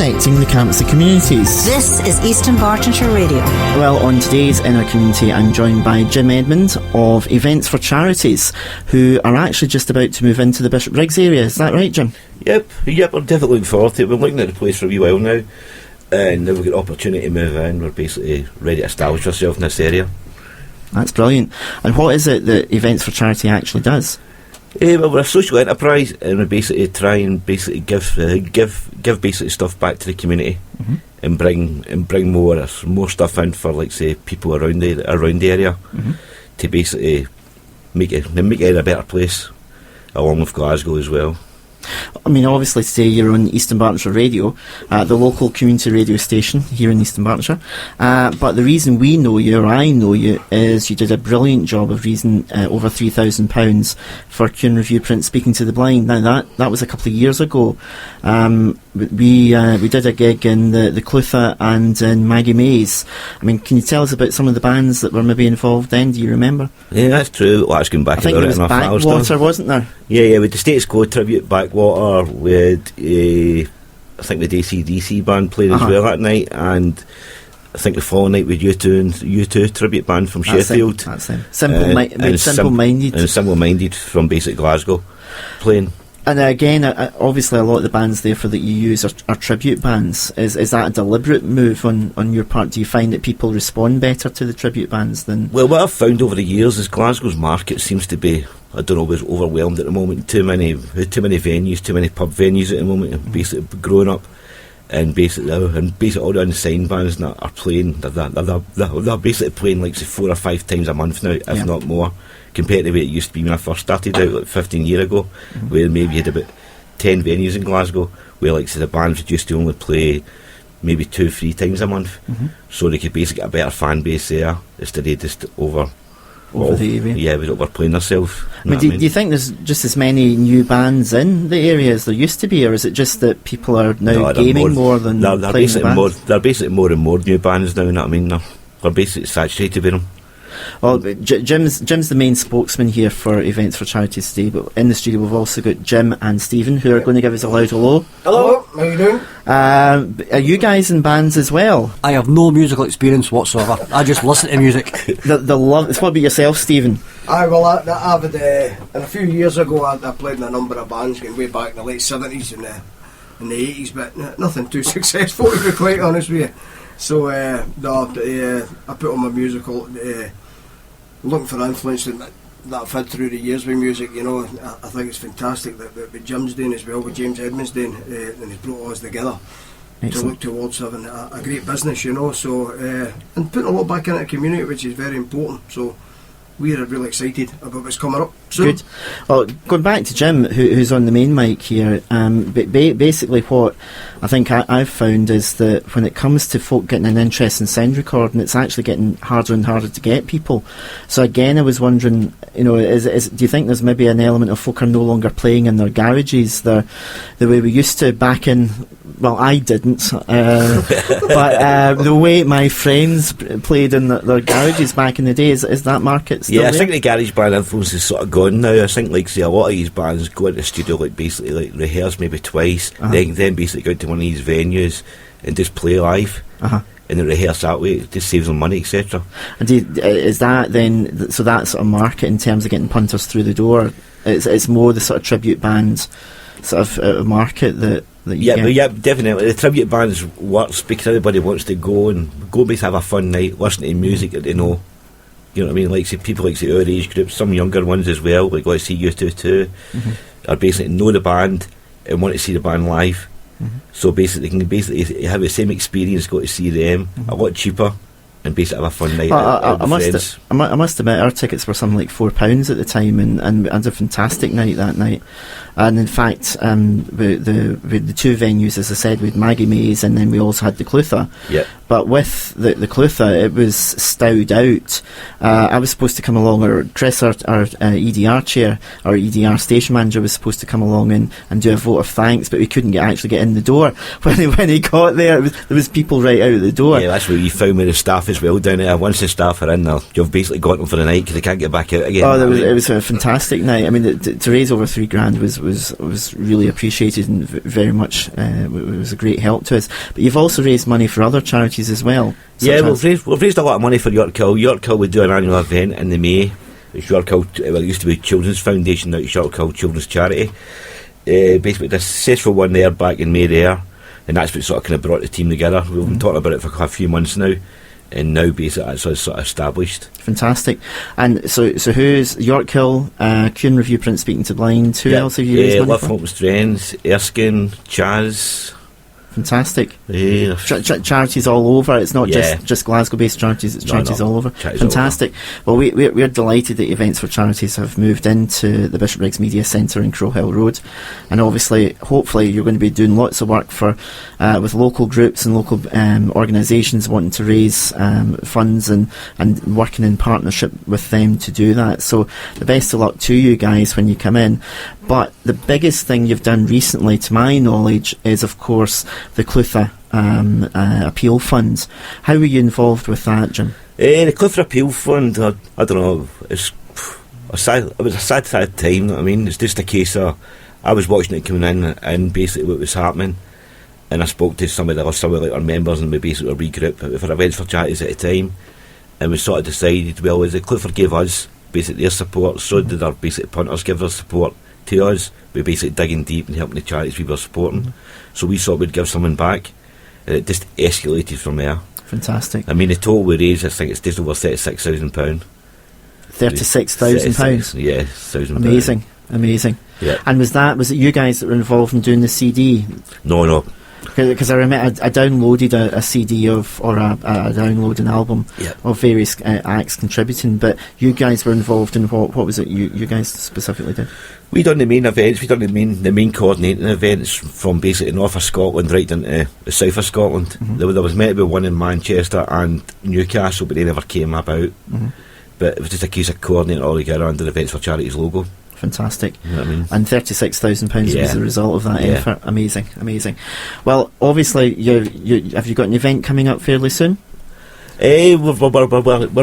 connecting the camps and communities. This is Eastern Bartonshire Radio. Well, on today's Inner Community, I'm joined by Jim Edmund of Events for Charities, who are actually just about to move into the Bishopbriggs area. Is that right, Jim? Yep, we're definitely looking forward to it. We're looking at the place for a wee while now, and then we've got the opportunity to move in. We're basically ready to establish ourselves in this area. That's brilliant. And what is it that Events for Charity actually does? Well, we're a social enterprise, and we basically try and basically give basically stuff back to the community, and bring more stuff in for, like, say, people around the area, to basically make it a better place, along with Glasgow as well. I mean, obviously today you're on Eastern Bartonshire Radio, the local community radio station here in Eastern Bartonshire, but the reason we know you, or I know you, is you did a brilliant job of raising over £3,000 for Cune Review Print Speaking to the Blind. Now that was a couple of years ago. We did a gig in the Clutha and in Maggie Mays. I mean, can you tell us about some of the bands that were maybe involved then? Do you remember? Yeah, that's true. Well, I was going back. I think it was Backwater, wasn't there? Yeah, with the Status Quo tribute, Backwater, we had, I think the AC/DC band played as well that night, and I think the following night with U2 tribute band from Sheffield. That's it. Simple Minded. And Simple Minded from basic Glasgow playing. And again, obviously a lot of the bands therefore that you use are tribute bands. Is that a deliberate move on your part? Do you find that people respond better to the tribute bands than... Well, what I've found over the years is Glasgow's market seems to be, I don't know, was overwhelmed at the moment. Too many venues, too many pub venues at the moment, basically growing up. And basically all the unsigned bands that are playing, they're basically playing like say 4 or 5 times a month now, if not more, compared to the way it used to be when I first started out, like 15 years ago, where maybe you had about 10 venues in Glasgow, where, like, say, the bands used to only play maybe 2-3 times a month, so they could basically get a better fan base there instead of just over the area. Yeah, was overplaying themselves. I mean, do you think there's just as many new bands in the area as there used to be, or is it just that people are now gaming more than playing the bands? They're basically more and more new bands now, you know what I mean? They're basically saturated with them. Well, Jim's the main spokesman here for Events for Charities today, but in the studio we've also got Jim and Stephen, who are going to give us a loud hello. Hello, how you doing? Are you guys in bands as well? I have no musical experience whatsoever. I just listen to music. the love. What about yourself, Stephen? I've had, a few years ago I played in a number of bands going way back in the late 70s and the 80s, but nothing too successful, to be quite honest with you. So I put on my musical, looking for influence that I've had through the years with music. You know, I think it's fantastic that Jim's doing as well, with James Edmonds doing, and he's brought us together. Excellent. To look towards having a great business, you know. So and putting a lot back into the community, which is very important. So we're really excited about what's coming up soon. Good. Well, going back to Jim, who's on the main mic here, basically what I think I've found is that when it comes to folk getting an interest in sound recording, it's actually getting harder and harder to get people. So again, I was wondering, you know, do you think there's maybe an element of folk are no longer playing in their garages the way we used to back in... Well, I didn't, but the way my friends played in their garages back in the day, is that market still there? I think the garage band influence is sort of gone now. I think, like, say, a lot of these bands go into the studio, like, basically, like, rehearse maybe twice, then basically go to one of these venues and just play live, and then rehearse that way. It just saves them money, etc. And is that then, so that sort of market in terms of getting punters through the door, it's more the sort of tribute band sort of market that you get? Yeah, definitely. The tribute bands works because everybody wants to go basically have a fun night, listen to music that they know. You know what I mean? Like, say, people like, say, our age group, some younger ones as well, like, let's see U2 too, are basically know the band and want to see the band live. So basically, they can basically have the same experience, go to see them, a lot cheaper, and basically have a fun night. I must admit, our tickets were something like £4 at the time, and had a fantastic night that night. And in fact, with the two venues, as I said, with Maggie Mays, and then we also had the Clutha. Yeah. But with the Clutha, it was stowed out. I was supposed to come along, or Chris, our EDR chair, our EDR station manager, was supposed to come along and do a vote of thanks, but we couldn't actually get in the door. When he got there, there was people right out the door. Yeah, that's where you found with the staff as well down there. Once the staff are in there, you've basically got them for the night because they can't get back out again. Oh, it was a fantastic night. I mean, to raise over $3,000 was really appreciated and very much it was a great help to us. But you've also raised money for other charities as well. Yeah, we've raised a lot of money for York Hill. York Hill would do an annual event in the May. It's York Hill, well, it used to be Children's Foundation, now it's York Hill Children's Charity. Basically, the successful one there back in May there, and that's what sort of kind of brought the team together. We've been talking about it for a few months now, and now basically it's sort of established. Fantastic. And so who's York Hill, Kuhn Review Print Speaking to Blind, who else have you raised money Love for? Hope Strength, Erskine, Chaz. Fantastic. Yeah. Charities all over. It's not Yeah. just Glasgow-based charities. It's charities all over. Charities Fantastic. Well, we're delighted that Events for Charities have moved into the Bishopbriggs Media Centre in Crowhill Road, and obviously, hopefully, you're going to be doing lots of work for with local groups and local organisations wanting to raise funds and working in partnership with them to do that. So, the best of luck to you guys when you come in. But the biggest thing you've done recently, to my knowledge, is of course the Clutha Appeal Fund. How were you involved with that, Jim? The Clutha Appeal Fund, I don't know, it was a sad time. I mean, it's just a case of, I was watching it coming in and basically what was happening, and I spoke to some of our members, and we basically regrouped for Events for Charities at the time, and we sort of decided, well, as the Clutha gave us basically their support, so did our basic punters give their support to us. We basically digging deep and helping the charities we were supporting. So we thought we'd give something back, and it just escalated from there. Fantastic. I mean, the total we raised, I think it's just over £36,000. £36,000. Yeah, £1,000. Amazing. Yeah. And was it you guys that were involved in doing the CD? No. Because I remember I downloaded a CD I downloaded an album of various acts contributing, but you guys were involved in what was it you guys specifically did? We done the main events, we done the main coordinating events from basically north of Scotland right into the south of Scotland. Mm-hmm. There was meant to be one in Manchester and Newcastle, but they never came about. Mm-hmm. But it was just a case of coordinating all together under the Events for Charities logo. Fantastic. You know what I mean? And £36,000 was the result of that effort. Amazing. Well, obviously, have you got an event coming up fairly soon? We're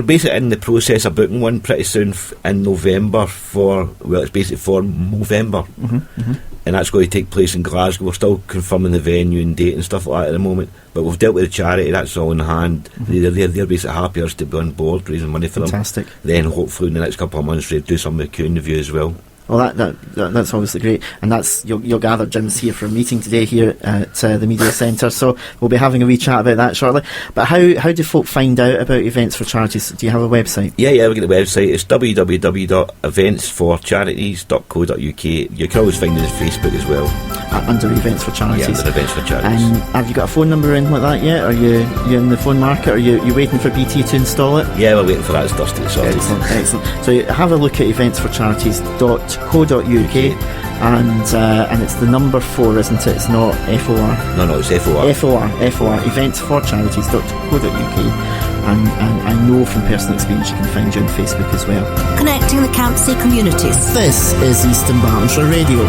basically in the process of booking one pretty soon in November it's basically for Movember. Mm-hmm. And that's going to take place in Glasgow. We're still confirming the venue and date and stuff like that at the moment, but we've dealt with the charity, that's all in hand. Mm-hmm. They're basically happy us to be on board raising money for Fantastic. them. Then hopefully in the next couple of months we'll do some with Kuhn Review as well. Well, that's obviously great, and that's you'll gather Jim's here for a meeting today here at the Media Centre, so we'll be having a wee chat about that shortly. But how do folk find out about Events for Charities? Do you have a website? Yeah, we've got the website. It's www.eventsforcharities.co.uk. You can always find it on Facebook as well. Under Events for Charities. Yeah, under Events for Charities. And have you got a phone number or anything like that yet? Are you in the phone market? Are you waiting for BT to install it? Yeah, we're waiting for that stuff to be sorted. Excellent. So have a look at eventsforcharities.co.uk, and it's the number 4, isn't it? It's not FOR. No, it's FOR. FOR, eventsforcharities.co.uk, and I know from personal experience you can find you on Facebook as well. Connecting the Campsie communities. This is Eastern Bartonshire Radio.